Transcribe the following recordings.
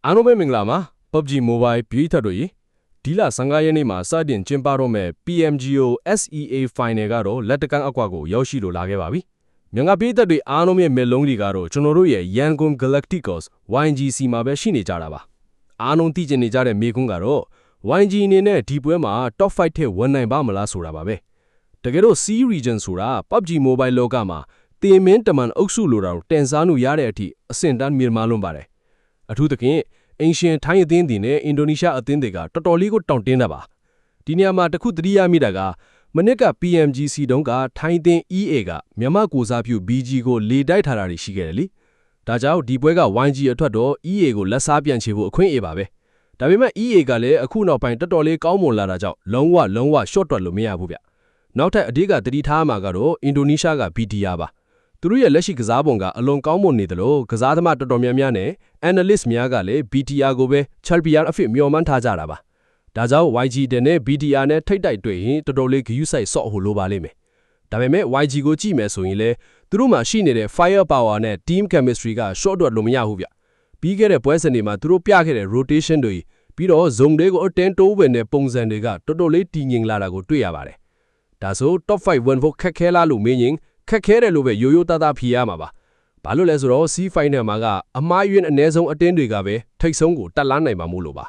အားလုံးပဲမင်္ဂလာပါ PUBG Mobile ပြည်သက်တို့ရေဒီလ15ရက်နေ့မှာစတင်ကျင်းပတော့မဲ့ PMGO SEA Final ကတော့လက်တကမ်းအကွာကိုရောက်ရှိလို့လာခဲ့ပါပြီမြန်မာပြည်သက်တွေအားလုံးရဲ့မျက်လုံးတွေကတော့ကျွန်တော်တို့ရဲ့ Yangon Galacticos YGC မှာပဲရှိနေကြတာပါအားလုံးသိကျင်နေကြတဲ့မေကွန်းကတော့ YG အနေနဲ့ဒီပွဲမှာ Top 5 ထဲဝင်နိုင်ပါမလားဆိုတာပါပဲတကယ်တော့ C Region ဆိုတာ PUBG Mobile လောကမှာတင်မင်းတမန်အုပ်စုလိုတောင်တင်စားလို့ရတဲ့အထိအဆင့်တန်းမြင့်မားလွန်းပါတယ်အထူးသဖြင့်အင်ရှင်ထိုင်းအသင်းတွေနဲ့အင်ဒိုနီးရှားအသင်းတွေကတော်တော်လေးကိုတောင့်တင်းတာပါဒီနေရာမှာတခုသတိရမိတာကမနစ်က PMGC တုန်းကထိုင်းအသင်း EA ကမြန်မာကိုစားပြု BG ကိုလေတိုက်ထားတာတွေရှိခဲ့တယ်လीဒါကြောင့်ဒီပွဲက YG အထွက်တော့ EA ကိုလက်စားပြန်ချေဖို့အခွင့်အရေးပါပဲဒါပေမဲ့ EA ကလည်းအခုနောက်ပိုင်းတော်တော်လေးကောင်းမွန်လာတာကြောင့်လုံးဝ short တွက်လို့မရဘူးဗျနောက်ထပ်အဓိကသတိထားမှာကတော့အင်ဒိုနီးရှားက BTR ပါသူတို့ရဲ့လက်ရှိကစားပုံကအလွန်ကောင်းမွန်နေတယ်လို့ကစားသမားတော်တော်များများနဲ့ analyst များကလည်း BTR ကိုပဲ Champion အဖြစ်မျှော်မှန်းထားကြတာပါဒါကြောင့် YG တဲ့နဲ့ BTR နဲ့ထိတ်တိုက်တွေ့ရင်တော်တော်လေးဂရုစိုက်ဆော့ဟိုလိုပါလိမ့်မယ်ဒါပေမဲ့ YG ကိုကြည့်မယ်ဆိုရင်လည်းသူတို့မှာရှိနေတဲ့ fire power နဲ့ team chemistry က short တွက်လို့မရဘူးဗျပြီးခဲ့တဲ့ပွဲစဉ်တွေမှာသူတို့ပြခဲ့တဲ့ rotation တွေပြီးတော့ zone တွေကိုအတင်းတိုးဝင်တဲ့ပုံစံတွေကတော်တော်လေးတည်ငြိမ်လာတာကိုတွေ့ရပါတယ်ဒါဆို top 5 ဝင်ဖို့ခက်ခဲလားလို့မေးရင်ခက်ခဲတယ်လို့ပဲရိုးရိုးသားသားဖြေရမှာပါဘာလို့လဲဆိုတော့ C final မှာကအမားယွင်းအ ਨੇ ဆုံးအတင်းတွေကပဲထိတ်ဆုံးကိုတက်လာနိုင်မှာမို့လို့ပါ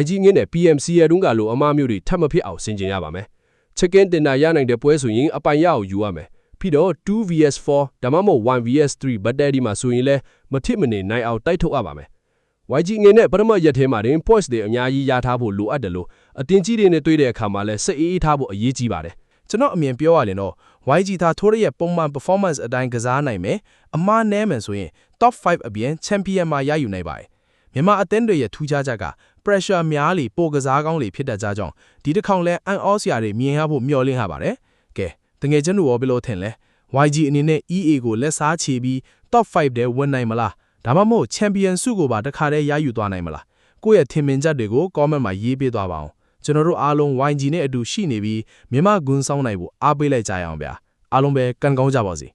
YG ငင်းတဲ့ PMC ရဲ့တုန်းကလိုအမားမျိုးတွေထပ်မဖြစ်အောင်ဆင်ကျင်ရပါမယ် chicken dinner ရနိုင်တဲ့ပွဲဆိုရင်အပိုင်ရအောင်ယူရမယ်ပြီးတော့ 2vs4 ဒါမှမဟုတ် 1vs3 battle ဒီမှာဆိုရင်လည်းမထစ်မနေနိုင်အောင်တိုက်ထုတ်ရပါမယ် YG ငင်းတဲ့ပထမရက်ထဲမှာတင် points တွေအများကြီးရထားဖို့လိုအပ်တယ်လို့အတင်းကြီးတွေနဲ့တွေ့တဲ့အခါမှာလည်းစိတ်အေးထားဖို့အရေးကြီးပါတယ်ကျွန်တော်အမြင်ပြောရရင်တော့ YG သာထိုးရရဲ့ပုံမှန် performance အတိုင်းကစားနိုင်မယ်အမားနဲမယ်ဆိုရင် top 5 အပြင် champion မှာရယူနိုင်ပါတယ်မြန်မာအသင်းတွေရဲ့ထူးခြားချက်က pressure များလေပိုကစားကောင်းလေဖြစ်တတ်ကြကြောင်းဒီတစ်ခေါက်လဲအန်အောစရာတွေမြင်ရဖို့မျှော်လင့်ရပါတယ်ကဲတကယ်ကျွန်တော်ရောဘယ်လိုထင်လဲ YG အနေနဲ့ EA ကိုလက်စားချေပြီး top 5 ထဲဝင်နိုင်မလားဒါမှမဟုတ် champion ဆုကိုပါတစ်ခါတည်းရယူသွားနိုင်မလားကိုယ့်ရဲ့ထင်မြင်ချက်တွေကို comment မှာရေးပေးသွားပါအောင်ကျွန်တော်တို့အားလုံး YG နဲ့အတူရှိနေပြီးမြန်မာဂွန်းဆောင်နိုင်ဖို့အားပေးလိုက်ကြရအောင်ဗျာအားလုံးပဲကံကောင်းကြပါစေ